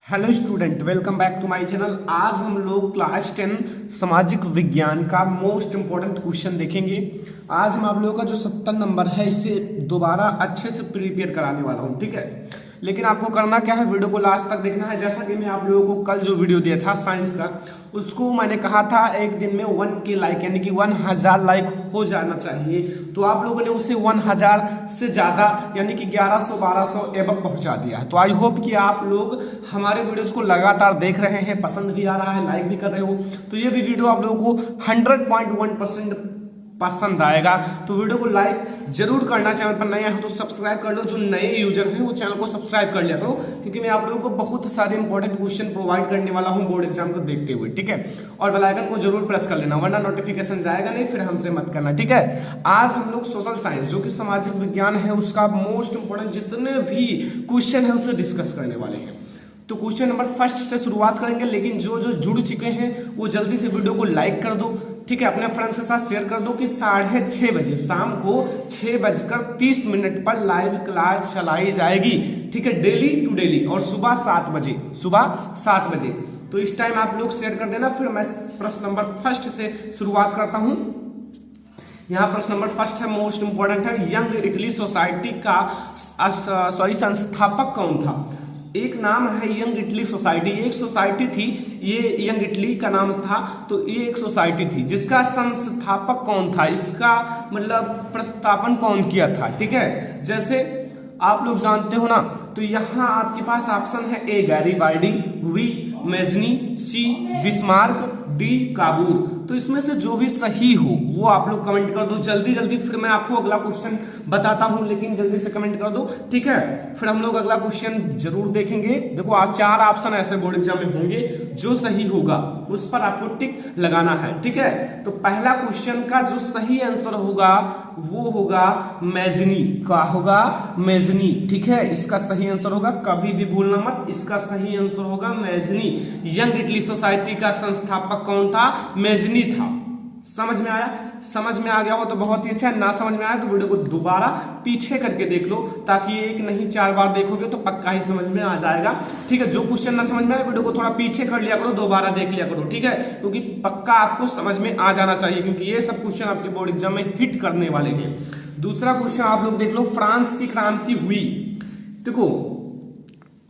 Hello student, welcome back to my channel. आज हम लोग क्लास 10 सामाजिक विज्ञान का मोस्ट इंपॉर्टेंट क्वेश्चन देखेंगे। आज हम आप लोगों का जो 70 नंबर है इसे दोबारा अच्छे से प्रिपेयर कराने वाला हूं, ठीक है। लेकिन आपको करना क्या है, वीडियो को लास्ट तक देखना है। जैसा कि मैं आप लोगों को कल जो वीडियो दिया था साइंस का, उसको मैंने कहा था एक दिन में 1K लाइक यानी कि 1000 लाइक हो जाना चाहिए। तो आप लोगों ने उसे 1000 से ज्यादा यानी कि 1100-1200 एबव पहुंचा दिया है। तो आई होप कि आप लोग हमारे वीडियोस को लगातार देख रहे हैं, पसंद भी आ रहा है, लाइक भी कर रहे हो। तो ये भी वीडियो आप लोगों को 100.1% पसंद आएगा। तो वीडियो को लाइक जरूर करना, चैनल पर नए हो तो सब्सक्राइब कर लो। जो नए यूजर हैं वो चैनल को सब्सक्राइब कर लिया करो, क्योंकि मैं आप लोगों को बहुत सारे इंपॉर्टेंट क्वेश्चन प्रोवाइड करने वाला हूं बोर्ड एग्जाम को देखते हुए, ठीक है। और बेल आइकन को जरूर प्रेस कर लेना, वरना नोटिफिकेशन जाएगा नहीं, फिर हमसे मत करना, ठीक है। आज हम लोग सोशल साइंस जो कि सामाजिक विज्ञान है उसका मोस्ट इंपॉर्टेंट जितने भी क्वेश्चन है उसे डिस्कस करने वाले हैं। तो क्वेश्चन नंबर फर्स्ट से शुरुआत करेंगे, लेकिन जो जो जुड़ चुके हैं वो जल्दी से वीडियो को लाइक कर दो, ठीक है। अपने फ्रेंड्स के साथ शेयर कर दो कि 6:30 बजे शाम को 6:30 पर लाइव क्लास चलाई जाएगी, ठीक है, डेली टू डेली, और सुबह 7 बजे। तो इस टाइम आप लोग शेयर कर देना। फिर मैं प्रश्न नंबर फर्स्ट से शुरुआत करता हूं। यहाँ प्रश्न नंबर फर्स्ट है, मोस्ट इंपॉर्टेंट है। यंग इटली सोसाइटी का संस्थापक कौन था? एक नाम है यंग इटली सोसाइटी, एक सोसाइटी थी, ये यंग इटली का नाम था। तो ये एक सोसाइटी थी जिसका संस्थापक कौन था, इसका मतलब प्रस्तावन कौन किया था, ठीक है। जैसे आप लोग जानते हो ना, तो यहाँ आपके पास ऑप्शन है ए गैरीबाल्डी, बी मेजनी, सी बिस्मार्क, डी काबूर। तो इसमें से जो भी सही हो वो आप लोग कमेंट कर दो जल्दी जल्दी। फिर मैं आपको अगला क्वेश्चन बताता हूं, लेकिन जल्दी से कमेंट कर दो, ठीक है। फिर हम लोग अगला क्वेश्चन जरूर देखेंगे। देखो आज 4 ऑप्शन ऐसे बोर्ड एग्जाम में होंगे, जो सही होगा उस पर आपको टिक लगाना है, ठीक है। तो पहला क्वेश्चन का जो सही आंसर होगा वो होगा मेजनी। क्या होगा? मेजनी, ठीक है। इसका सही आंसर होगा, कभी भी भूलना मत, इसका सही आंसर होगा मेजनी। यंग इटली सोसाइटी का संस्थापक कौन था? मेजनी था। समझ में आया? समझ में आ गया हो तो बहुत ही अच्छा, ना समझ में आया तो वीडियो को दोबारा पीछे करके देख लो, ताकि एक नहीं 4 बार देखोगे तो पक्का ही समझ में आ जाएगा, ठीक है। जो क्वेश्चन ना समझ में आए वीडियो को थोड़ा पीछे कर लिया करो, दोबारा देख लिया करो, ठीक है, क्योंकि पक्का आपको समझ में आ जाना चाहिए, क्योंकि ये सब क्वेश्चन आपके बोर्ड एग्जाम में हिट करने वाले हैं। दूसरा क्वेश्चन आप लोग देख लो, फ्रांस की क्रांति हुई। देखो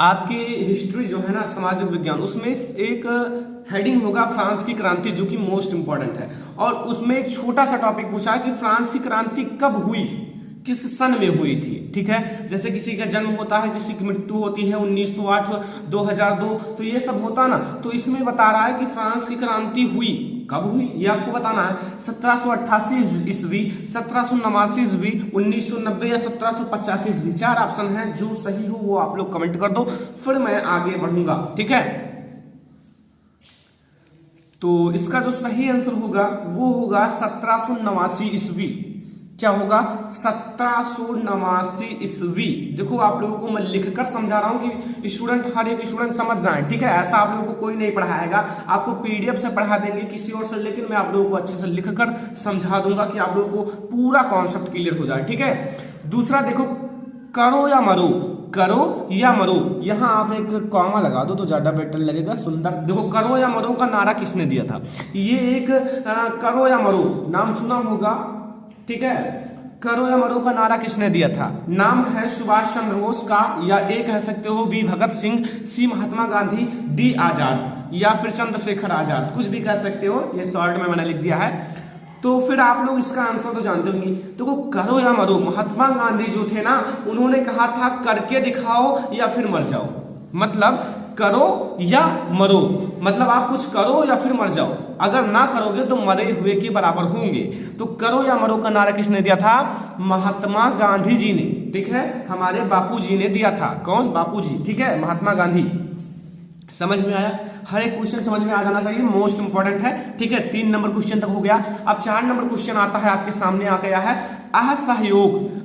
आपकी हिस्ट्री जो है ना सामाजिक विज्ञान, उसमें एक हेडिंग होगा फ्रांस की क्रांति, जो कि मोस्ट इंपॉर्टेंट है। और उसमें एक छोटा सा टॉपिक पूछा है कि फ्रांस की क्रांति कब हुई, किस सन में हुई थी, ठीक है। जैसे किसी का जन्म होता है, किसी की मृत्यु होती है, 1908, 2002, तो ये सब होता ना। तो इसमें बता रहा है कि फ्रांस की क्रांति हुई कब हुई, ये आपको बताना है। 1788 ईस्वी, 1789 ईस्वी, 1990 या 1785 ईस्वी। 4 ऑप्शन है, जो सही हो वो आप लोग कमेंट कर दो, फिर मैं आगे बढ़ूंगा, ठीक है। तो इसका जो सही आंसर होगा वो होगा 1789 ईस्वी। क्या होगा? 1789 ईस्वी। देखो आप लोगों को मैं लिखकर समझा रहा हूं कि स्टूडेंट, हर एक स्टूडेंट समझ जाए, ठीक है। ऐसा आप लोगों को कोई नहीं पढ़ाएगा, आपको पीडीएफ से पढ़ा देंगे किसी और से, लेकिन मैं आप लोगों को अच्छे से लिखकर समझा दूंगा कि आप लोगों को पूरा कॉन्सेप्ट क्लियर हो जाए, ठीक है। दूसरा देखो, करो या मरो, करो या मरो, यहाँ आप एक कॉमा लगा दो तो ज्यादा बेटर लगेगा, सुंदर। देखो करो या मरो का नारा किसने दिया था? ये एक करो या मरो नाम सुना होगा, ठीक है। करो या मरो का नारा किसने दिया था? नाम है सुभाष चंद्र बोस का, या एक कह सकते हो बी भगत सिंह, सी महात्मा गांधी, डी आजाद, या फिर चंद्रशेखर आजाद, कुछ भी कह सकते हो, ये शॉर्ट में मैंने लिख दिया है। तो फिर आप लोग इसका आंसर तो जानते होंगे। देखो करो या मरो, महात्मा गांधी जो थे ना, उन्होंने कहा था करके दिखाओ या फिर मर जाओ। मतलब करो या मरो, मतलब आप कुछ करो या फिर मर जाओ, अगर ना करोगे तो मरे हुए के बराबर होंगे। तो करो या मरो का नारा किसने दिया था? महात्मा गांधी जी ने, ठीक है, हमारे बापू जी ने दिया था। कौन? बापू जी, ठीक है, महात्मा गांधी। समझ में आया? हर एक क्वेश्चन समझ में आ जाना चाहिए, मोस्ट इंपॉर्टेंट है, ठीक है। 3 नंबर क्वेश्चन तक हो गया। अब 4 नंबर क्वेश्चन आता है, आपके सामने आ गया है। असहयोग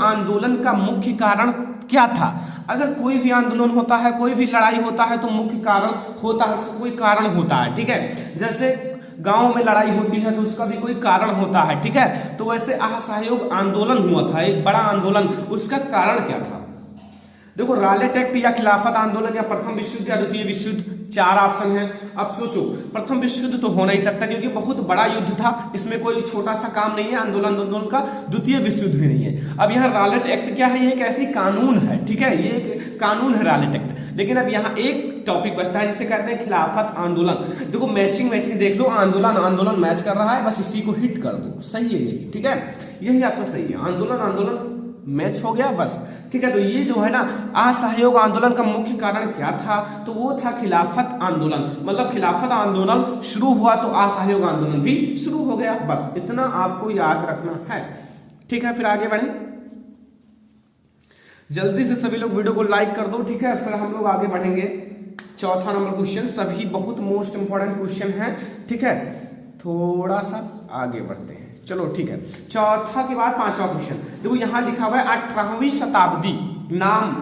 आंदोलन का मुख्य कारण क्या था? अगर कोई भी आंदोलन होता है, कोई भी लड़ाई होता है, तो मुख्य कारण होता है, उसका कोई कारण होता है, ठीक है। जैसे गांव में लड़ाई होती है तो उसका भी कोई कारण होता है, ठीक है। तो वैसे असहयोग आंदोलन हुआ था, एक बड़ा आंदोलन, उसका कारण क्या था? देखो रॉलेट एक्ट या खिलाफत आंदोलन या प्रथम विश्व युद्ध या द्वितीय विश्व युद्ध, 4 ऑप्शन है। अब सोचो, प्रथम विश्व युद्ध तो हो नहीं सकता क्योंकि बहुत बड़ा युद्ध था, इसमें कोई छोटा सा काम नहीं है आंदोलन का। द्वितीय विश्व युद्ध भी नहीं है। अब यहाँ रॉलेट एक्ट क्या है, ये एक ऐसी कानून है, ठीक है, ये कानून है रॉलेट एक्ट। लेकिन अब यहाँ एक टॉपिक बचता है जिसे कहते हैं खिलाफत आंदोलन। देखो मैचिंग देख लो, आंदोलन मैच कर रहा है, बस इसी को हिट कर दो, सही है यही, ठीक है, यही आपका सही है, आंदोलन मैच हो गया बस, ठीक है। तो ये जो है ना असहयोग आंदोलन का मुख्य कारण क्या था, तो वो था खिलाफत आंदोलन। मतलब खिलाफत आंदोलन शुरू हुआ तो असहयोग आंदोलन भी शुरू हो गया, बस इतना आपको याद रखना है, ठीक है। फिर आगे बढ़े, जल्दी से सभी लोग वीडियो को लाइक कर दो, ठीक है। फिर हम लोग आगे बढ़ेंगे। चौथा नंबर क्वेश्चन, सभी बहुत मोस्ट इंपॉर्टेंट क्वेश्चन है, ठीक है। थोड़ा सा आगे बढ़ते हैं, चलो ठीक है। चौथा के बाद 5वां क्वेश्चन, देखो यहां लिखा हुआ है 18वीं शताब्दी, नाम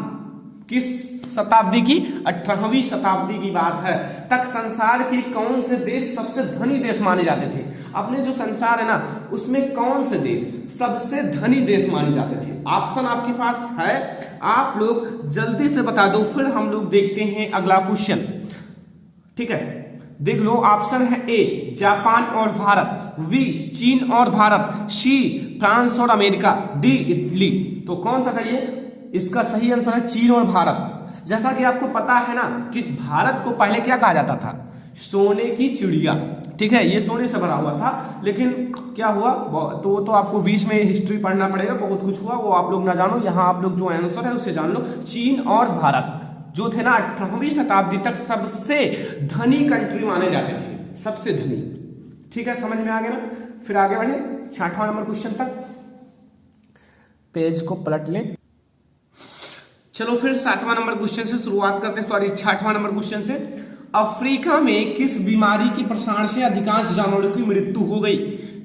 किस शताब्दी की, 18वीं शताब्दी की बात है, तक संसार के कौन से देश सबसे धनी देश माने जाते थे। अपने जो संसार है ना उसमें कौन से देश सबसे धनी देश माने जाते थे। ऑप्शन आपके पास है, आप लोग जल्दी से बता दो, फिर हम लोग देखते हैं अगला क्वेश्चन, ठीक है। देख लो, ऑप्शन है ए जापान और भारत, बी चीन और भारत, सी फ्रांस और अमेरिका, डी इटली। तो कौन सा चाहिए, इसका सही आंसर है चीन और भारत। जैसा कि आपको पता है ना कि भारत को पहले क्या कहा जाता था, सोने की चिड़िया, ठीक है, ये सोने से भरा हुआ था। लेकिन क्या हुआ, तो आपको बीच में हिस्ट्री पढ़ना पड़ेगा, बहुत कुछ हुआ, वो आप लोग ना जानो, यहाँ आप लोग जो आंसर है उसे जान लो। चीन और भारत जो थे ना 18वीं शताब्दी तक सबसे धनी कंट्री माने जाते थे, सबसे धनी, ठीक है, समझ में आ गया ना। फिर आगे बढ़े 6वां नंबर क्वेश्चन तक, पेज को पलट लें। चलो फिर 7वां नंबर क्वेश्चन से शुरुआत करते हैं, सॉरी 6वां नंबर क्वेश्चन से। अफ्रीका में किस बीमारी के प्रसार से अधिकांश जानवरों की मृत्यु हो गई।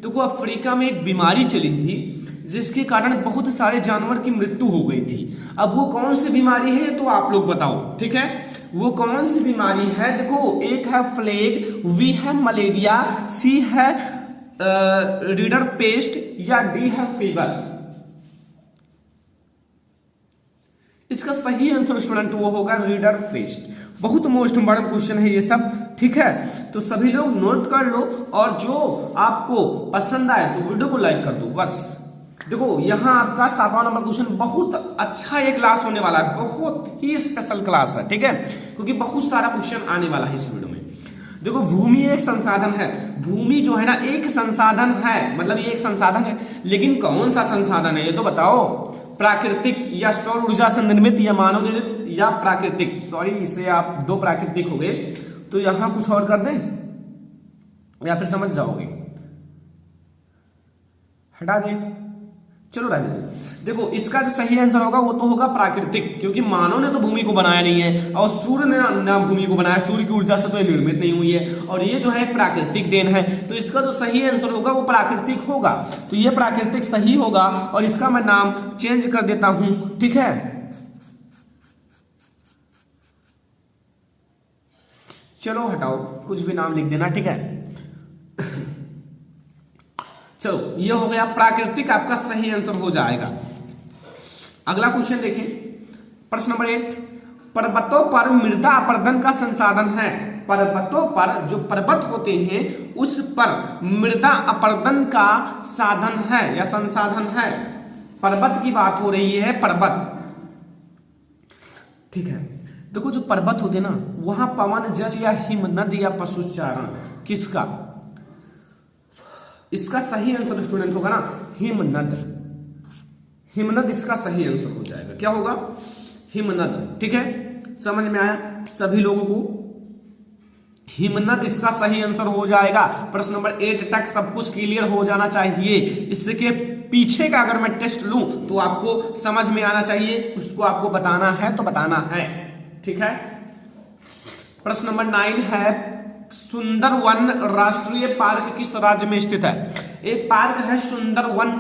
देखो अफ्रीका में एक बीमारी चली थी जिसके कारण बहुत सारे जानवर की मृत्यु हो गई थी। अब वो कौन सी बीमारी है तो आप लोग बताओ, ठीक है, वो कौन सी बीमारी है। देखो एक है प्लेग, बी है मलेरिया, सी है रीडर पेस्ट या डी है फीवर। इसका सही आंसर स्टूडेंट वो होगा रीडर पेस्ट। बहुत मोस्ट इंपॉर्टेंट क्वेश्चन है ये सब, ठीक है। तो सभी लोग नोट कर लो और जो आपको पसंद आए तो वीडियो को लाइक कर दो बस। देखो यहाँ आपका 7वां नंबर क्वेश्चन बहुत अच्छा एक क्लास होने वाला है, बहुत ही स्पेशल क्लास है, ठीक है, क्योंकि बहुत सारा क्वेश्चन आने वाला है इस वीडियो में। देखो भूमि एक संसाधन है, भूमि जो है ना एक संसाधन है, मतलब ये एक संसाधन है, लेकिन कौन सा संसाधन है ये तो बताओ। प्राकृतिक या सौर ऊर्जा से निर्मित या मानव निर्मित या प्राकृतिक, सॉरी इसे आप 2 प्राकृतिक हो गए, तो यहां कुछ और कर दें या फिर समझ जाओगे, हटा दें, चलो रहने दो। देखो इसका जो सही आंसर होगा वो तो होगा प्राकृतिक, क्योंकि मानव ने तो भूमि को बनाया नहीं है और सूर्य ने ना भूमि को बनाया, सूर्य की ऊर्जा से तो ये निर्मित नहीं हुई है, और ये जो है प्राकृतिक देन है। तो इसका जो सही आंसर होगा वो प्राकृतिक होगा, तो ये प्राकृतिक सही होगा और इसका मैं नाम चेंज कर देता हूं, ठीक है। चलो हटाओ, कुछ भी नाम लिख देना, ठीक है। चलो ये हो गया प्राकृतिक, आपका सही आंसर हो जाएगा। अगला क्वेश्चन देखें, प्रश्न नंबर 8, पर्वतों पर मृदा अपरदन का संसाधन है। पर्वतों पर जो पर्वत होते हैं उस पर मृदा अपरदन का साधन है या संसाधन है। पर्वत की बात हो रही है, पर्वत, ठीक है। देखो जो पर्वत होते ना वहां पवन जल या हिम नद या पशुचारण किसका, इसका सही आंसर स्टूडेंट होगा ना हिमनद। हिमनद इसका सही आंसर हो जाएगा, क्या होगा हिमनद, ठीक है। समझ में आया सभी लोगों को, हिमनद इसका सही आंसर हो जाएगा। प्रश्न नंबर 8 तक सब कुछ क्लियर हो जाना चाहिए, इसके पीछे का अगर मैं टेस्ट लूं तो आपको समझ में आना चाहिए, उसको आपको बताना है तो बताना है, ठीक है। प्रश्न नंबर 9 है, सुंदरवन राष्ट्रीय पार्क किस राज्य में स्थित है। एक पार्क है सुंदरवन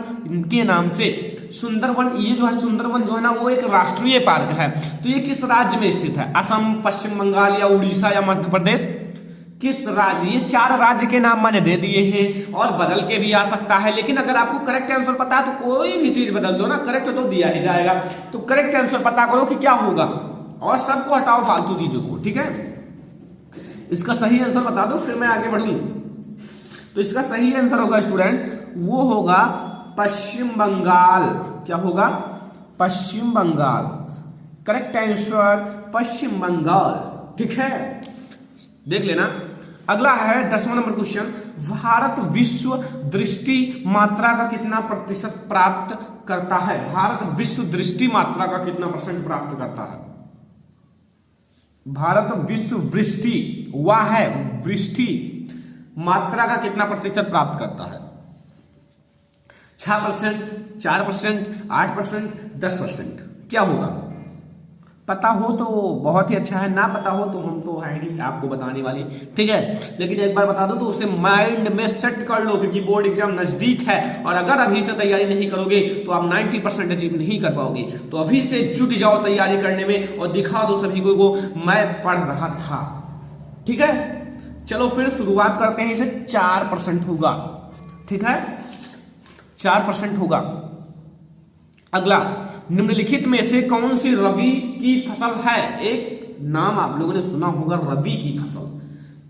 के नाम से, सुंदरवन, ये जो है सुंदरवन जो है ना वो एक राष्ट्रीय पार्क है, तो ये किस राज्य में स्थित है। असम, पश्चिम बंगाल या उड़ीसा या मध्य प्रदेश, किस राज्य, ये 4 राज्य के नाम मैंने दे दिए हैं और बदल के भी आ सकता है, लेकिन अगर आपको करेक्ट आंसर पता है तो कोई भी चीज बदल दो ना, करेक्ट तो दिया ही जाएगा। तो करेक्ट आंसर पता करो कि क्या होगा और सबको हटाओ फालतू चीजों को, ठीक है। इसका सही आंसर बता दो फिर मैं आगे बढ़ूं। तो इसका सही आंसर होगा स्टूडेंट, वो होगा पश्चिम बंगाल। क्या होगा? पश्चिम बंगाल। करेक्ट आंसर पश्चिम बंगाल, ठीक है। देख लेना। अगला है 10वां नंबर क्वेश्चन, भारत विश्व दृष्टि मात्रा का कितना प्रतिशत प्राप्त करता है? भारत विश्व दृष्टि मात्रा का कितना % प्राप्त करता है? भारत विश्व वृष्टि, वाह है वृष्टि मात्रा का कितना प्रतिशत प्राप्त करता है? 6%, 4%, 8%, 10%? क्या होगा? पता हो तो बहुत ही अच्छा है, ना पता हो तो हम तो है ही आपको बताने वाले, ठीक है। लेकिन एक बार बता दो तो उसे माइंड में सेट कर लो, क्योंकि बोर्ड एग्जाम नजदीक है और अगर अभी से तैयारी नहीं करोगे तो आप 90% अचीव नहीं कर पाओगे। तो अभी से जुट जाओ तैयारी करने में और दिखा दो सभी को मैं पढ़ रहा था, ठीक है। चलो फिर शुरुआत करते हैं। इसे 4% होगा, ठीक है, 4% होगा। अगला, निम्नलिखित में से कौन सी रबी की फसल है? एक नाम आप लोगों ने सुना होगा, रबी की फसल,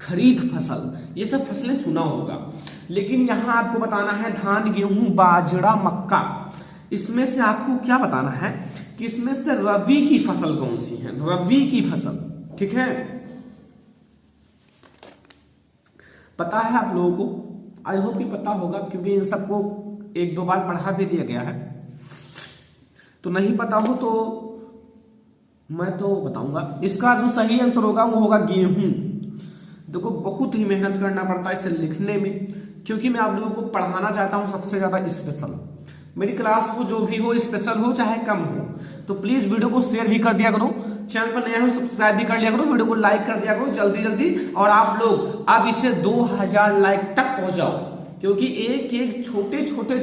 खरीफ फसल, ये सब फसलें सुना होगा, लेकिन यहां आपको बताना है धान, गेहूं, बाजरा, मक्का, इसमें से आपको क्या बताना है कि इसमें से रबी की फसल कौन सी है? रबी की फसल, ठीक है। पता है आप लोगों को? आई होप कि पता होगा, क्योंकि इन सबको 1-2 बार पढ़ा भी दिया गया है। तो नहीं पता हो तो मैं तो बताऊंगा। इसका जो सही आंसर होगा वो होगा गेहूं। देखो बहुत ही मेहनत करना पड़ता है इसे लिखने में, क्योंकि मैं आप लोगों को पढ़ाना चाहता हूं सबसे ज्यादा स्पेशल। मेरी क्लास हो जो भी हो, स्पेशल हो चाहे कम हो, तो प्लीज वीडियो को शेयर भी कर दिया करो, चैनल पर नया हो सब्सक्राइब भी कर लिया करो, वीडियो को लाइक कर दिया करो जल्दी जल्दी। और आप लोग अब इसे 2000 लाइक तक पहुंचाओ, क्योंकि एक एक छोटे छोटे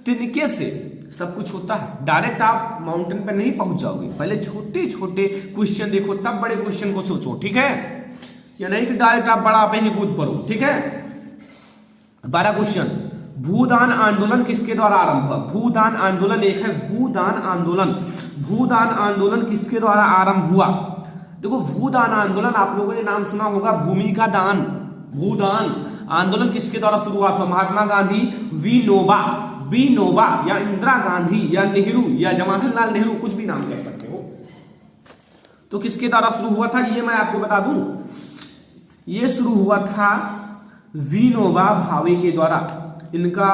तिनके से सब कुछ होता है। डायरेक्ट आप माउंटेन पे नहीं पहुंच जाओगे, पहले छोटे छोटे क्वेश्चन देखो तब बड़े क्वेश्चन को सोचो, ठीक है। या नहीं कि डायरेक्ट आप बड़ा पे ही कूद पड़ो, ठीक है। 12 क्वेश्चन, भूदान आंदोलन किसके द्वारा आरंभ हुआ? भूदान आंदोलन एक है, भूदान आंदोलन, भूदान आंदोलन किसके द्वारा आरंभ हुआ? देखो भूदान आंदोलन आप लोगों ने नाम सुना होगा, भूमि का दान। भूदान आंदोलन किसके द्वारा शुरुआत हुआ? महात्मा गांधी, विनोबा या इंदिरा गांधी या नेहरू या जवाहरलाल नेहरू, कुछ भी नाम कह सकते हो। तो किसके द्वारा शुरू हुआ था ये मैं आपको बता दूं, ये शुरू हुआ था विनोबा भावे के द्वारा। इनका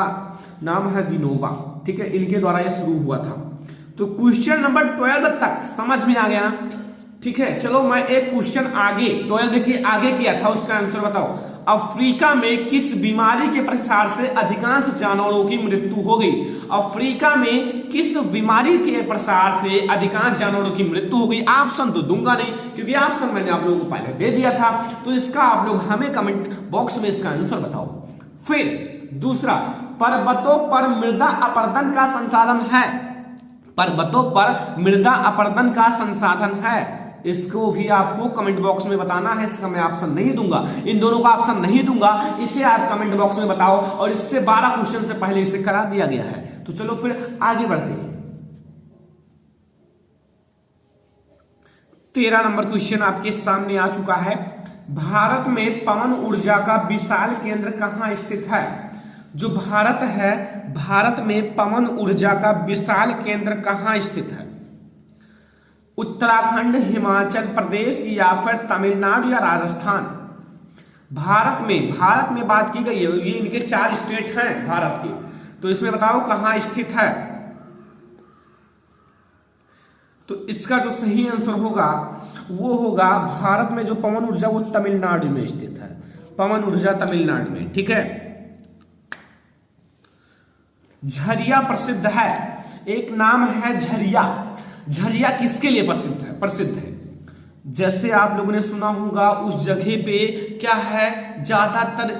नाम है विनोबा, ठीक है, इनके द्वारा ये शुरू हुआ था। तो क्वेश्चन नंबर 12 तक समझ में आ गया ना, ठीक है। चलो मैं एक क्वेश्चन आगे 12 के आगे किया था, उसका आंसर बताओ। अफ्रीका में किस बीमारी के प्रसार से अधिकांश जानवरों की मृत्यु हो गई? अफ्रीका में किस बीमारी के प्रसार से अधिकांश जानवरों की मृत्यु हो गई? ऑप्शन तो दूंगा नहीं, क्योंकि ऑप्शन मैंने आप लोगों को पहले दे दिया था। तो इसका आप लोग हमें कमेंट बॉक्स में इसका आंसर बताओ। फिर दूसरा, पर्वतों पर मृदा अपरदन का संसाधन है। पर्वतों पर मृदा अपरदन का संसाधन है, इसको भी आपको कमेंट बॉक्स में बताना है। इसका मैं ऑप्शन नहीं दूंगा, इन दोनों का ऑप्शन नहीं दूंगा, इसे आप कमेंट बॉक्स में बताओ। और इससे 12 क्वेश्चन से पहले इसे करा दिया गया है। तो चलो फिर आगे बढ़ते हैं। 13 नंबर क्वेश्चन आपके सामने आ चुका है। भारत में पवन ऊर्जा का विशाल केंद्र कहां स्थित है? जो भारत है, भारत में पवन ऊर्जा का विशाल केंद्र कहां स्थित है? उत्तराखंड, हिमाचल प्रदेश या फिर तमिलनाडु या राजस्थान? भारत में बात की गई है, ये इनके 4 स्टेट हैं भारत के, तो इसमें बताओ कहां स्थित है। तो इसका जो सही आंसर होगा वो होगा भारत में जो पवन ऊर्जा वो तमिलनाडु में स्थित है। पवन ऊर्जा तमिलनाडु में, ठीक है। झरिया प्रसिद्ध है, एक नाम है झरिया। झरिया किसके लिए प्रसिद्ध है? जैसे आप लोगों ने सुना होगा उस जगह पे क्या है, ज्यादातर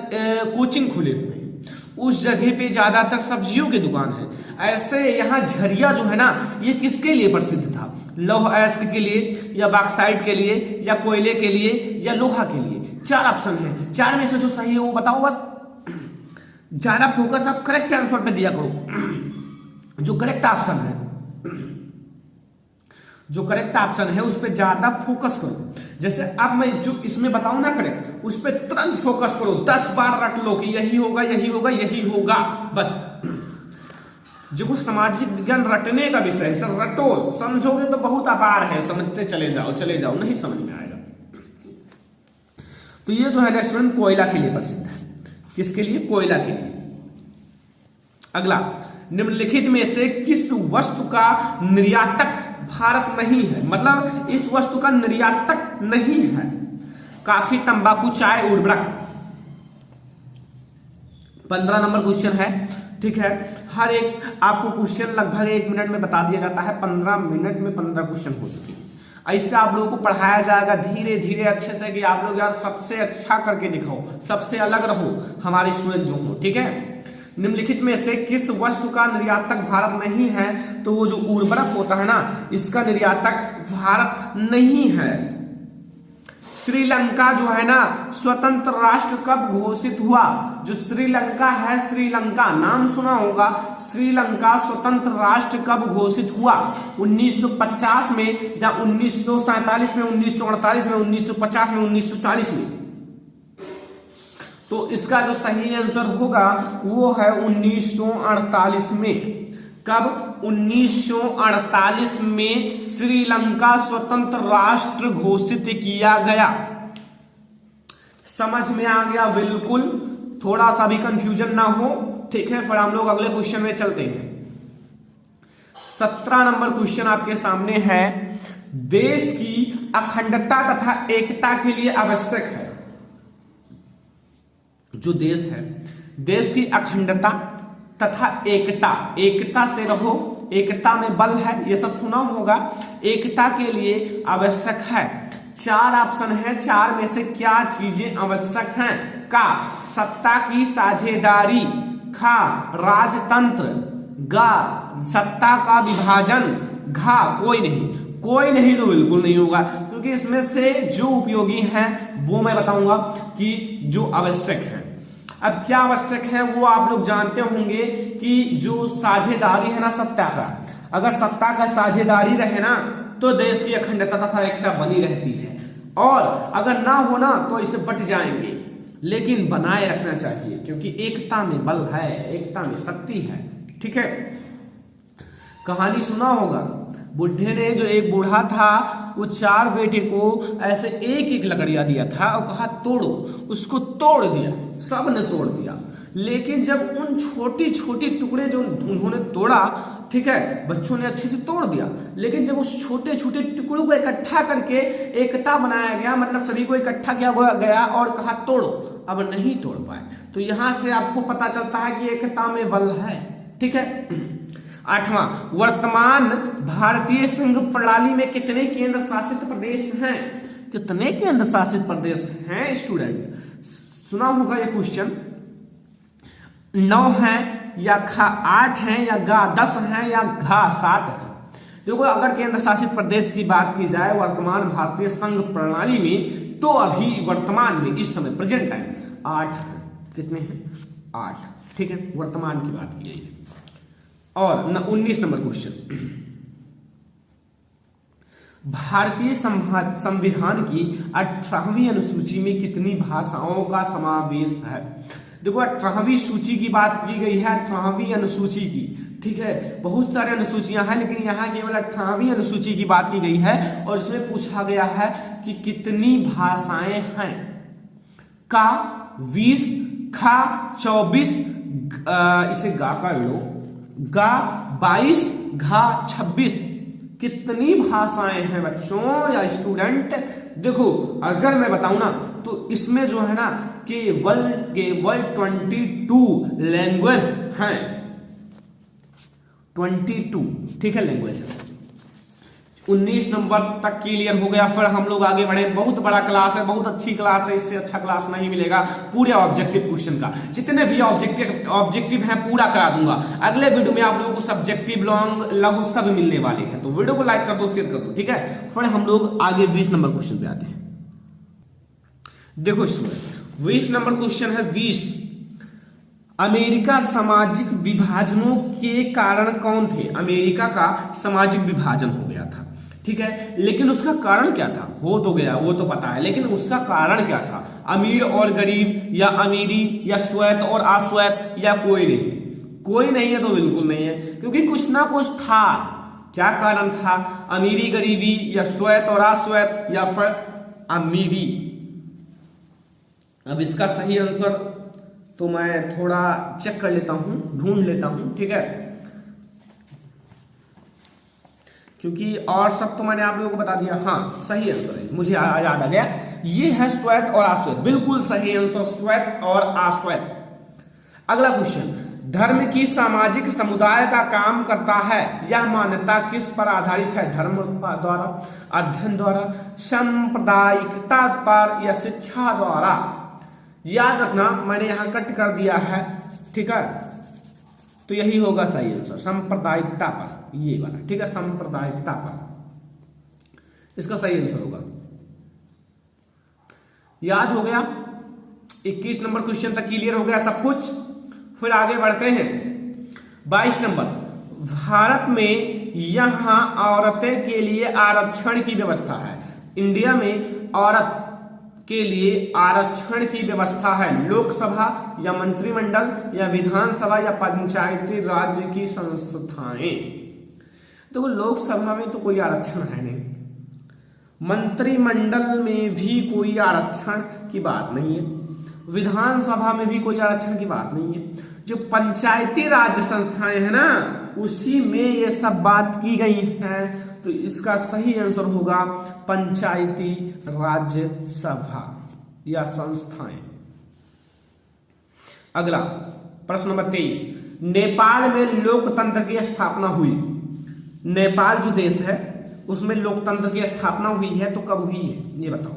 कोचिंग खुले हुए हैं, उस जगह पे ज्यादातर सब्जियों की दुकान है। ऐसे यहाँ झरिया जो है ना, ये किसके लिए प्रसिद्ध था? लौह अयस्क के लिए या बॉक्साइट के लिए या कोयले के लिए या लोहा के लिए? 4 ऑप्शन है, 4 में से जो सही है वो बताओ बस। ज्यादा फोकस आप करेक्ट आंसर पे दिया करो। जो करेक्ट ऑप्शन है, जो करेक्ट ऑप्शन है उस पर ज्यादा फोकस करो। जैसे अब मैं जो इसमें बताऊं ना करेक्ट, उस पर तुरंत फोकस करो, 10 बार रट लो कि यही होगा यही होगा यही होगा। बस जो कुछ सामाजिक विज्ञान रटने का विषय है, सर रटो, समझोगे तो बहुत अपार है, समझते चले जाओ, नहीं समझ में आएगा। तो ये जो है स्टूडेंट कोयला के लिए प्रसिद्ध है। किसके लिए? कोयला के लिए। अगला, निम्नलिखित में से किस वस्तु का निर्यातक भारत नहीं है? मतलब इस वस्तु का निर्यातक नहीं है। काफी, तंबाकू, चाय, उर्वरक। 15 नंबर क्वेश्चन है, ठीक है। हर एक आपको क्वेश्चन लगभग 1 मिनट में बता दिया जाता है। 15 मिनट में 15 क्वेश्चन हो चुके हैं। ऐसे आप लोगों को पढ़ाया जाएगा धीरे धीरे अच्छे से कि आप लोग यार सबसे अच्छा करके दिखाओ, सबसे अलग रहो हमारे स्टूडेंट जो हो, ठीक है। निम्नलिखित में से किस वस्तु का निर्यातक भारत नहीं है? तो वो जो उर्वरक होता है ना, इसका निर्यातक भारत नहीं है। श्रीलंका जो है ना स्वतंत्र राष्ट्र कब घोषित हुआ? जो श्रीलंका है, श्रीलंका नाम सुना होगा। श्रीलंका स्वतंत्र राष्ट्र कब घोषित हुआ? 1950 में या 1947 में, 1948 में, 1950 में, 1940 में? तो इसका जो सही आंसर होगा वो है 1948 में। कब? 1948 में श्रीलंका स्वतंत्र राष्ट्र घोषित किया गया। समझ में आ गया? बिल्कुल, थोड़ा सा भी कंफ्यूजन ना हो, ठीक है। फिर हम लोग अगले क्वेश्चन में चलते हैं। 17 नंबर क्वेश्चन आपके सामने है। देश की अखंडता तथा एकता के लिए आवश्यक है। जो देश है, देश की अखंडता तथा एकता, एकता से रहो, एकता में बल है, ये सब सुना होगा। एकता के लिए आवश्यक है। 4 ऑप्शन है, 4 में से क्या चीजें आवश्यक हैं? का सत्ता की साझेदारी, खा राजतंत्र, गा सत्ता का विभाजन, घा कोई नहीं। कोई नहीं तो बिल्कुल नहीं होगा, क्योंकि इसमें से जो उपयोगी है वो मैं बताऊंगा कि जो आवश्यक है। अब क्या आवश्यक है वो आप लोग जानते होंगे कि जो साझेदारी है ना सत्ता का, अगर सत्ता का साझेदारी रहे ना तो देश की अखंडता तथा एकता बनी रहती है, और अगर ना हो ना तो इसे बट जाएंगे। लेकिन बनाए रखना चाहिए, क्योंकि एकता में बल है, एकता में शक्ति है, ठीक है। कहानी सुना होगा, बुढ़े ने, जो एक बूढ़ा था वो 4 बेटे को ऐसे एक एक लकड़ियां दिया था और कहा तोड़ो, उसको तोड़ दिया, सब ने तोड़ दिया। लेकिन जब उन छोटी छोटी टुकड़े जो उन्होंने तोड़ा, ठीक है, बच्चों ने अच्छे से तोड़ दिया, लेकिन जब उस छोटे छोटे टुकड़ों को इकट्ठा करके एकता बनाया गया, मतलब सभी को इकट्ठा किया गया और कहा तोड़ो, अब नहीं तोड़ पाए। तो यहां से आपको पता चलता है कि एकता में बल है, ठीक है। 8वां, वर्तमान भारतीय संघ प्रणाली में कितने केंद्र शासित प्रदेश हैं? कितने केंद्र शासित प्रदेश हैं स्टूडेंट? सुना होगा ये क्वेश्चन। 9 है या खा 8 है या गा 10 है या घा 7 है? देखो, अगर केंद्र शासित प्रदेश की बात की जाए वर्तमान भारतीय संघ प्रणाली में, तो अभी वर्तमान में इस समय प्रेजेंट टाइम 8 है। कितने हैं? 8, ठीक है, वर्तमान की बात की गई है। और 19 नंबर क्वेश्चन, भारतीय संविधान की 18वीं अनुसूची में कितनी भाषाओं का समावेश है? देखो, 18वीं सूची की बात की गई है, 18वीं अनुसूची की, ठीक है। बहुत सारे अनुसूचियां हैं, लेकिन यहाँ केवल 18वीं अनुसूची की बात की गई है और इसमें पूछा गया है कि कितनी भाषाएं हैं। का 20, खा 24, इसे गा का लो, गा 22, घा 26। कितनी भाषाएं हैं बच्चों या स्टूडेंट? देखो, अगर मैं बताऊं ना तो इसमें जो है ना केवल 22 लैंग्वेज हैं, 22, ठीक है, लैंग्वेज है। 19 नंबर तक क्लियर हो गया। फिर हम लोग आगे बढ़े। बहुत बड़ा क्लास है, बहुत अच्छी क्लास है, इससे अच्छा क्लास नहीं मिलेगा पूरे ऑब्जेक्टिव क्वेश्चन का। जितने भी ऑब्जेक्टिव हैं पूरा करा दूंगा। अगले वीडियो में आप लोगों को सब्जेक्टिव, लॉन्ग, लघु सब मिलने वाले हैं, तो वीडियो को लाइक कर दो, शेयर कर दो, ठीक है। फिर हम लोग आगे 20 नंबर क्वेश्चन पे आते हैं। देखो स्टूडेंट 20 नंबर क्वेश्चन है 20। अमेरिका सामाजिक विभाजनों के कारण कौन थे? अमेरिका का सामाजिक विभाजन हो गया था, ठीक है, लेकिन उसका कारण क्या था? हो तो गया, वो तो पता है, लेकिन उसका कारण क्या था? अमीर और गरीब, या अमीरी, या श्वेत और अश्वेत, या कोई नहीं? कोई नहीं है तो बिल्कुल नहीं है, क्योंकि कुछ ना कुछ था। क्या कारण था? अमीरी, गरीबी, या श्वेत और अश्वेत, या फिर अमीरी। अब इसका सही आंसर तो मैं थोड़ा चेक कर लेता हूं, ढूंढ लेता हूं, ठीक है, क्योंकि और सब तो मैंने आप लोगों को बता दिया। हाँ, सही आंसर है, मुझे याद आ गया, ये है श्वेत और अश्वेत। बिल्कुल सही आंसर, श्वेत और अश्वेत। अगला क्वेश्चन, धर्म की सामाजिक समुदाय का काम करता है, यह मान्यता किस पर आधारित है? धर्म द्वारा, अध्ययन द्वारा, सांप्रदायिकता पर, या शिक्षा द्वारा? याद रखना, मैंने यहां कट कर दिया है, ठीक है, तो यही होगा सही आंसर, सांप्रदायिकता पर, ये वाला, ठीक है, सांप्रदायिकता पर इसका सही आंसर होगा। याद हो गया? 21 नंबर क्वेश्चन तक क्लियर हो गया सब कुछ। फिर आगे बढ़ते हैं 22 नंबर, भारत में यहां औरतें के लिए आरक्षण की व्यवस्था है। इंडिया में औरत के लिए आरक्षण की व्यवस्था है। लोकसभा, या मंत्रिमंडल, या विधानसभा, या पंचायती राज की संस्थाएं? तो लोकसभा में तो कोई आरक्षण है नहीं, मंत्रिमंडल में भी कोई आरक्षण की बात नहीं है, विधानसभा में भी कोई आरक्षण की बात नहीं है। जो पंचायती राज संस्थाएं हैं ना, उसी में ये सब बात की गई है, तो इसका सही आंसर होगा पंचायती राज सभा या संस्थाएं। अगला प्रश्न नंबर 23, नेपाल में लोकतंत्र की स्थापना हुई। नेपाल जो देश है उसमें लोकतंत्र की स्थापना हुई है, तो कब हुई है ये बताओ।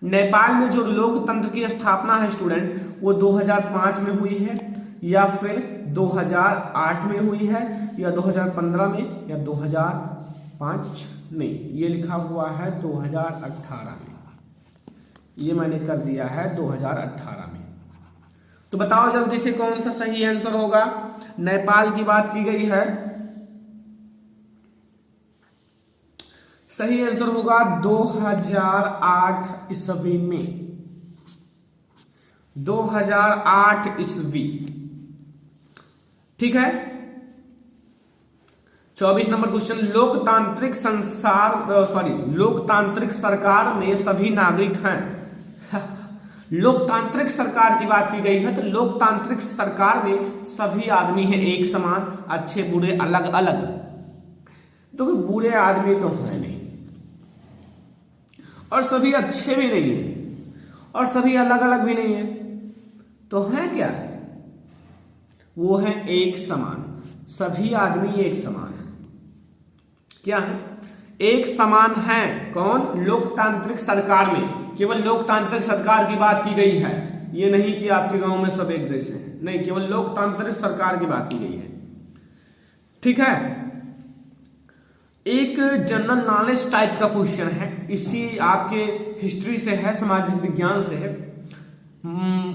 नेपाल में जो लोकतंत्र की स्थापना है स्टूडेंट, वो 2005 में हुई है, या फिर 2008 में हुई है, या 2015 में, या 2005 में। ये लिखा हुआ है 2018 में, ये मैंने कर दिया है 2018 में। तो बताओ जल्दी से कौन सा सही आंसर होगा? नेपाल की बात की गई है, सही आंसर होगा 2008 ईस्वी में, 2008 ईस्वी, ठीक है। 24 नंबर क्वेश्चन, लोकतांत्रिक सरकार में सभी नागरिक हैं। लोकतांत्रिक सरकार की बात की गई है, तो लोकतांत्रिक सरकार में सभी आदमी हैं एक समान, अच्छे बुरे अलग अलग। तो बुरे आदमी तो है नहीं, और सभी अच्छे भी नहीं है, और सभी अलग अलग भी नहीं है, तो है क्या? वो है एक समान, सभी आदमी एक समान है। क्या है? एक समान है। कौन? लोकतांत्रिक सरकार में केवल लोकतांत्रिक सरकार की बात की गई है, ये नहीं कि आपके गांव में सब एक जैसे हैं, नहीं, केवल लोकतांत्रिक सरकार की बात की गई है, ठीक है। एक जनरल नॉलेज टाइप का क्वेश्चन है, इसी आपके हिस्ट्री से है, सामाजिक विज्ञान से है।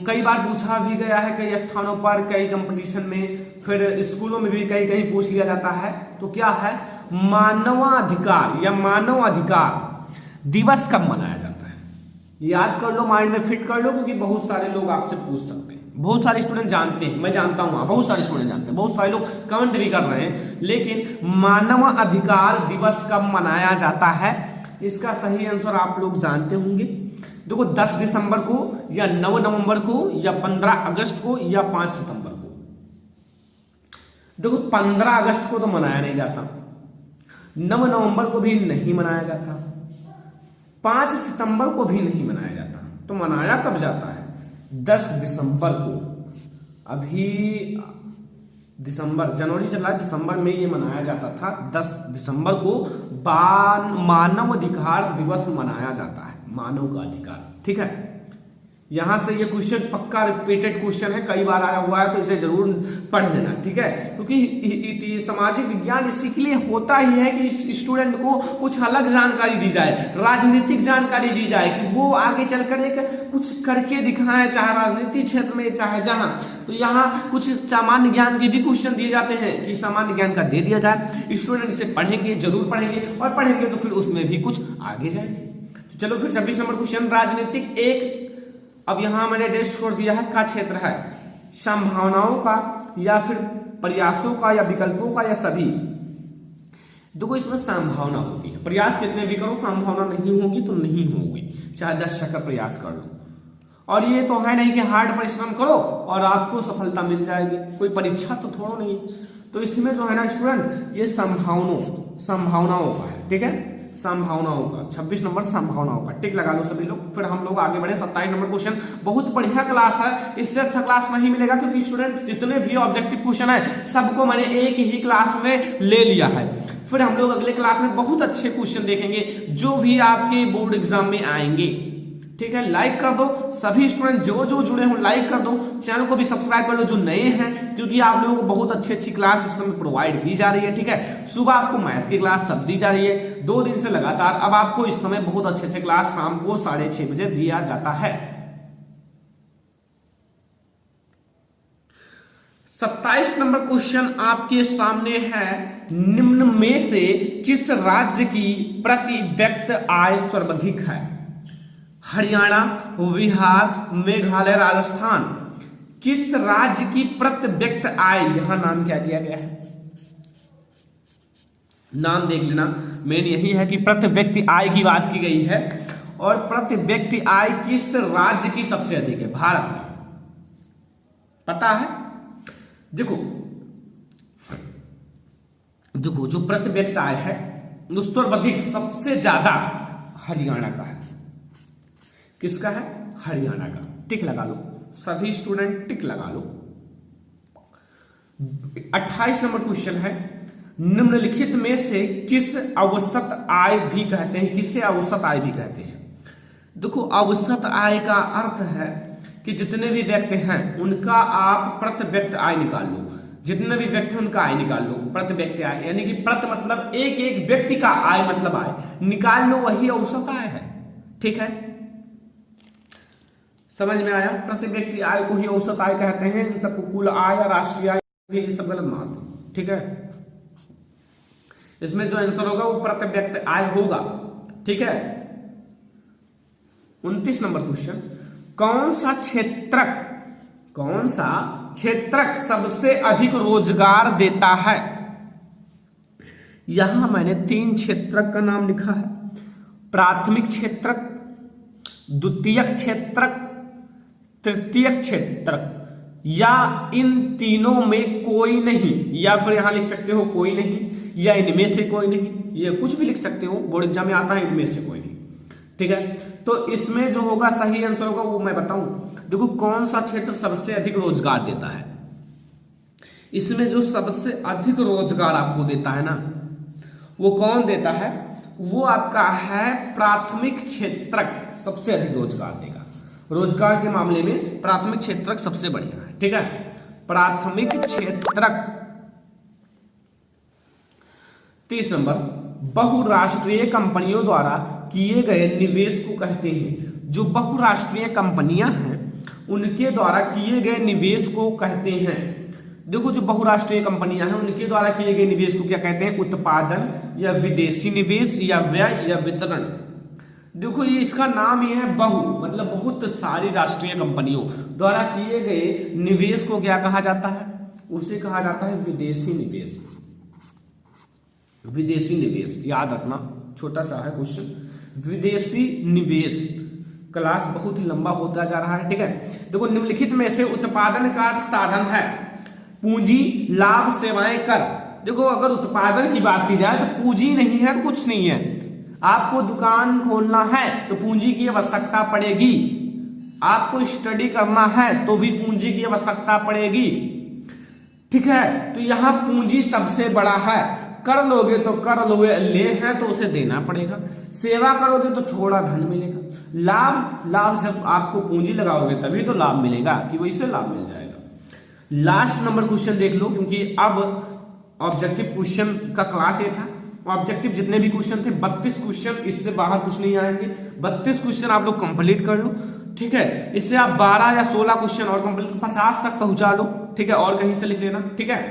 कई बार पूछा भी गया है, कई स्थानों पर, कई कंपटीशन में, फिर स्कूलों में भी कहीं कहीं पूछ लिया जाता है। तो क्या है? मानवाधिकार या मानव अधिकार दिवस कब मनाया जाता है? याद कर लो, माइंड में फिट कर लो, क्योंकि बहुत सारे लोग आपसे पूछ सकते हैं, बहुत सारे स्टूडेंट जानते हैं, मैं जानता हूं, बहुत सारे स्टूडेंट जानते हैं, बहुत सारे लोग कमेंट भी कर रहे हैं, लेकिन मानव अधिकार दिवस कब मनाया जाता है? इसका सही आंसर आप लोग जानते होंगे। देखो 10 दिसंबर को, या 9 नवंबर को, या 15 अगस्त को, या 5 सितंबर को। देखो 15 अगस्त को तो मनाया नहीं जाता, 9 नवंबर को भी नहीं मनाया जाता, 5 सितंबर को भी नहीं मनाया जाता। तो मनाया कब जाता है? 10 दिसंबर को। अभी दिसंबर, जनवरी चल रहा है, दिसंबर में ये मनाया जाता था। 10 दिसंबर को मानव अधिकार दिवस मनाया जाता है, मानव का अधिकार, ठीक है। यहां से ये क्वेश्चन पक्का रिपीटेड क्वेश्चन है, कई बार आया हुआ है, तो इसे जरूर पढ़ लेना, ठीक है। क्योंकि सामाजिक विज्ञान इसी के लिए होता ही है कि स्टूडेंट को कुछ अलग जानकारी दी जाए, राजनीतिक जानकारी दी जाए, कि वो आगे चलकर एक कुछ करके दिखाएं, चाहे राजनीतिक क्षेत्र में चाहे जहां। तो यहाँ कुछ सामान्य ज्ञान के भी क्वेश्चन दिए जाते हैं कि सामान्य ज्ञान का दे दिया जाए, स्टूडेंट इसे पढ़ेंगे, जरूर पढ़ेंगे, और पढ़ेंगे तो फिर उसमें भी कुछ आगे जाएंगे। तो चलो फिर 26 नंबर क्वेश्चन, राजनीतिक एक, अब यहां मैंने डेस्ट छोड़ दिया है, का क्षेत्र है, संभावनाओं का या फिर प्रयासों का या विकल्पों का या सभी। देखो इसमें संभावना होती है, प्रयास कितने भी करो संभावना नहीं होगी तो नहीं होगी, चाहे 10 चक्कर प्रयास कर लो। और ये तो है नहीं कि हार्ड परिश्रम करो और आपको सफलता मिल जाएगी, कोई परीक्षा तो थोड़ा नहीं। तो इसमें जो है ना स्टूडेंट, ये संभावनाओं का है, ठीक है, संभावनाओं का। 26 नंबर संभावनाओं का, टिक लगा लो सभी लोग। फिर हम लोग आगे बढ़े 27 नंबर क्वेश्चन, बहुत बढ़िया क्लास है, इससे अच्छा क्लास नहीं मिलेगा, क्योंकि स्टूडेंट जितने भी ऑब्जेक्टिव क्वेश्चन है सबको मैंने एक ही क्लास में ले लिया है। फिर हम लोग अगले क्लास में बहुत अच्छे क्वेश्चन देखेंगे जो भी आपके बोर्ड एग्जाम में आएंगे, ठीक है। लाइक कर दो सभी स्टूडेंट, जो जुड़े हो लाइक कर दो, चैनल को भी सब्सक्राइब कर लो जो नए हैं, क्योंकि आप लोगों को बहुत अच्छी क्लास इस समय प्रोवाइड की जा रही है, ठीक है। सुबह आपको मैथ की क्लास सब दी जा रही है 2 दिन से लगातार। अब आपको इस समय बहुत अच्छे क्लास शाम को 6:30 बजे दिया जाता है। 27 नंबर क्वेश्चन आपके सामने है, निम्न में से किस राज्य की प्रति व्यक्ति आय सर्वाधिक है? हरियाणा, बिहार, मेघालय, राजस्थान। किस राज्य की प्रति व्यक्ति आय, यहां नाम क्या दिया गया है, नाम देख लेना, मेन यही है कि प्रति व्यक्ति आय की बात की गई है, और प्रति व्यक्ति आय किस राज्य की सबसे अधिक है? भारत में, पता है? देखो जो प्रति व्यक्ति आय है वो सर्वाधिक सबसे ज्यादा हरियाणा का है। किसका है? हरियाणा का। टिक लगा लो सभी स्टूडेंट, टिक लगा लो। 28 नंबर क्वेश्चन है, निम्नलिखित में से किस औसत आय भी कहते हैं? किसे औसत आय भी कहते हैं? देखो औसत आय का अर्थ है कि जितने भी व्यक्ति हैं उनका आप प्रति व्यक्ति आय निकाल लो, जितने भी व्यक्ति हैं उनका आय निकाल लो, प्रति व्यक्ति आय, यानी कि प्रति मतलब एक व्यक्ति का आय मतलब आय निकाल लो, वही औसत आय है, ठीक है। समझ में आया? प्रति व्यक्ति आय को ही औसत आय कहते हैं। इन सबको कुल आय या राष्ट्रीय आय, ये सब गलत मान दो, ठीक है। इसमें जो आंसर होगा वो प्रति व्यक्ति आय होगा, ठीक है। 29 नंबर क्वेश्चन, कौन सा क्षेत्रक सबसे अधिक रोजगार देता है? यहां मैंने 3 क्षेत्रक का नाम लिखा है, प्राथमिक क्षेत्रक, द्वितीयक क्षेत्रक, तृतीयक क्षेत्रक, या इन तीनों में कोई नहीं, या फिर यहां लिख सकते हो कोई नहीं, या इनमें से कोई नहीं, ये कुछ भी लिख सकते हो, बोर्ड एग्जाम में आता है इनमें से कोई नहीं, ठीक है। तो इसमें जो होगा सही आंसर होगा वो मैं बताऊं। देखो कौन सा क्षेत्र सबसे अधिक रोजगार देता है, इसमें जो सबसे अधिक रोजगार आपको देता है ना, वो कौन देता है? वो आपका है प्राथमिक क्षेत्रक, सबसे अधिक रोजगार देगा। रोजगार के मामले में प्राथमिक क्षेत्रक सबसे बढ़िया है, ठीक है, प्राथमिक क्षेत्रक। 30 नंबर, बहुराष्ट्रीय कंपनियों द्वारा किए गए निवेश को कहते हैं। जो बहुराष्ट्रीय कंपनियां हैं उनके द्वारा किए गए निवेश को कहते हैं। देखो जो बहुराष्ट्रीय कंपनियां हैं उनके द्वारा किए गए निवेश को क्या कहते हैं? उत्पादन या विदेशी निवेश या व्यय या वितरण। देखो ये इसका नाम ही है बहु, मतलब बहुत सारी राष्ट्रीय कंपनियों द्वारा किए गए निवेश को क्या कहा जाता है? उसे कहा जाता है विदेशी निवेश। विदेशी निवेश याद रखना, छोटा सा है क्वेश्चन। विदेशी निवेश, क्लास बहुत ही लंबा होता जा रहा है, ठीक है। देखो निम्नलिखित में से उत्पादन का साधन है पूंजी, लाभ, सेवाएं, कर। देखो अगर उत्पादन की बात की जाए तो पूंजी नहीं है तो कुछ नहीं है। आपको दुकान खोलना है तो पूंजी की आवश्यकता पड़ेगी, आपको स्टडी करना है तो भी पूंजी की आवश्यकता पड़ेगी, ठीक है। तो यहां पूंजी सबसे बड़ा है, कर लोगे तो कर लोगे, ले हैं तो उसे देना पड़ेगा, सेवा करोगे तो थोड़ा धन मिलेगा, लाभ जब आपको पूंजी लगाओगे तभी तो लाभ मिलेगा, कि वैसे लाभ मिल जाएगा। लास्ट नंबर क्वेश्चन देख लो, क्योंकि अब ऑब्जेक्टिव क्वेश्चन का क्लास ये था। ऑब्जेक्टिव जितने भी क्वेश्चन थे 32 क्वेश्चन, इससे बाहर कुछ नहीं आएंगे। 32 क्वेश्चन आप लोग कंप्लीट कर लो, ठीक है। इससे आप 12 या 16 क्वेश्चन और कंप्लीट 50 तक पहुंचा लो, ठीक है, और कहीं से लिख लेना, ठीक है।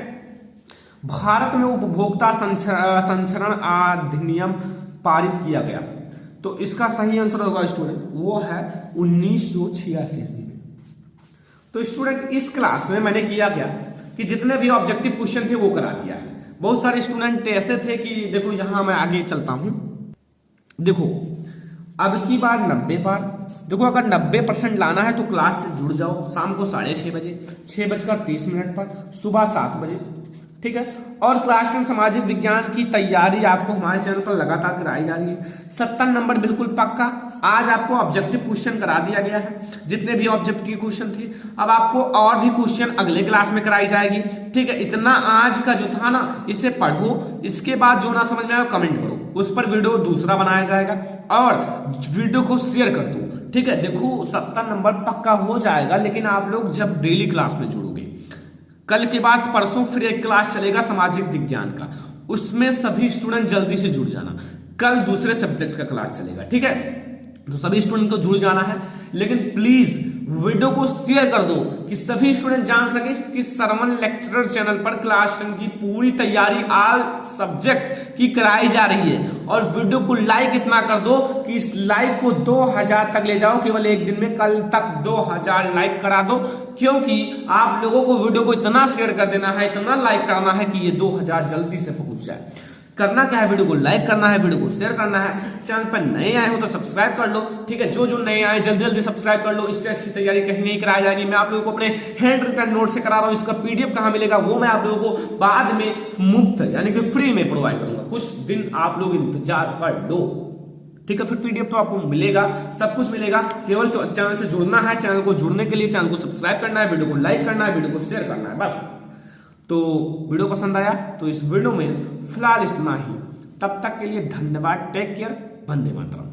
भारत में उपभोक्ता संरक्षण अधिनियम पारित किया गया, तो इसका सही आंसर होगा स्टूडेंट, वो है 1986 में। तो स्टूडेंट इस क्लास में मैंने किया क्या कि जितने भी ऑब्जेक्टिव क्वेश्चन थे वो करा दिया है। बहुत सारे स्टूडेंट ऐसे थे कि देखो यहां मैं आगे चलता हूं, देखो अब की बार 90 बार, देखो अगर 90% लाना है तो क्लास से जुड़ जाओ शाम को 6:30 बजे, 6:30 पर, सुबह 7 बजे, ठीक है। और क्लास 10 सामाजिक विज्ञान की तैयारी आपको हमारे चैनल पर लगातार कराई जा रही है। 70 नंबर बिल्कुल पक्का। आज आपको ऑब्जेक्टिव क्वेश्चन करा दिया गया है, जितने भी ऑब्जेक्टिव क्वेश्चन थे। अब आपको और भी क्वेश्चन अगले क्लास में कराई जाएगी, ठीक है। इतना आज का जो था ना, इसे पढ़ो, इसके बाद जो ना समझ में आए कमेंट करो, उस पर वीडियो दूसरा बनाया जाएगा, और वीडियो को शेयर कर दो, ठीक है। देखो 70 नंबर पक्का हो जाएगा, लेकिन आप लोग जब डेली क्लास में जुड़ोगे। कल के बाद परसों फिर एक क्लास चलेगा सामाजिक विज्ञान का, उसमें सभी स्टूडेंट जल्दी से जुड़ जाना। कल दूसरे सब्जेक्ट का क्लास चलेगा, ठीक है। तो सभी स्टूडेंट को जुड़ जाना है, लेकिन प्लीज वीडियो को शेयर कर दो कि सभी स्टूडेंट जान सके कि सरमन लेक्चरर चैनल पर क्लास 10 की पूरी तैयारी ऑल सब्जेक्ट की कराई जा रही है। और वीडियो को लाइक इतना कर दो कि इस लाइक को 2000 तक ले जाओ, केवल एक दिन में, कल तक 2000 लाइक करा दो, क्योंकि आप लोगों को वीडियो को इतना शेयर कर देना है, इतना लाइक करना है कि ये 2000 जल्दी से पहुंच जाए। करना क्या है, वीडियो को लाइक करना है, वीडियो को शेयर करना है। चैनल पर नए आए हो तो सब्सक्राइब कर लो, ठीक है। जो नए आए जल्दी जल्दी सब्सक्राइब कर लो, इससे अच्छी तैयारी कहीं नहीं कराई जाएगी। मैं आप लोगों को अपने हैंड रिटन नोट से करा रहा हूं, इसका पीडीएफ कहां मिलेगा वो मैं आप लोगों को बाद में मुफ्त यानी कि फ्री में प्रोवाइड करूंगा। कुछ दिन आप लोग इंतजार कर लो, ठीक है। फिर पीडीएफ तो आपको मिलेगा, सब कुछ मिलेगा, केवल चैनल से जुड़ना है। चैनल को जुड़ने के लिए चैनल को सब्सक्राइब करना है, वीडियो को लाइक करना है, वीडियो को शेयर करना है, बस। तो वीडियो पसंद आया तो इस वीडियो में फिलहाल इतना ही। तब तक के लिए धन्यवाद, टेक केयर, वंदे मातरम।